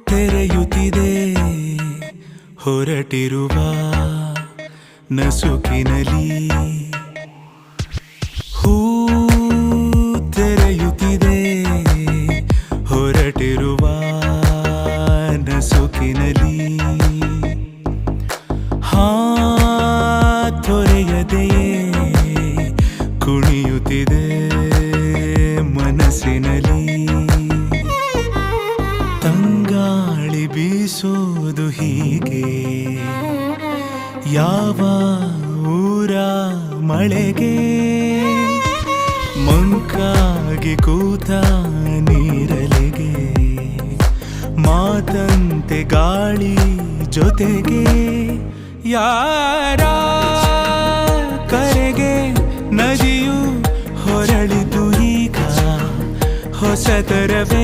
ತೆರೆಯುತ್ತಿದೆ ಹೊರಟಿರುವ ನಸುಕಿನಲಿ ಹೂ ತೆರೆಯುತ್ತಿದೆ ಹೊರಟಿರುವ ನಸುಕಿನಲಿ ತೊರೆಯದೆಯೇ ಕುಣಿಯುತ್ತಿದೆ ಮನಸ್ಸಿನಲ್ಲಿ ತಂಗಾಳಿ ಬೀಸೋದು ಹೀಗೆ ಯಾವ ಊರ ಮಳೆಗೆ ಮಂಕಾಗಿ ಕೂತ ನೀರಲೆಗೆ ಮಾತಂತೆ ಗಾಳಿ ಜೊತೆಗೆ ಯಾರ ಕರೆಗೆ ನದಿಯು ಹೊರಳಿತು ಈಗ ಹೊಸತರವೇ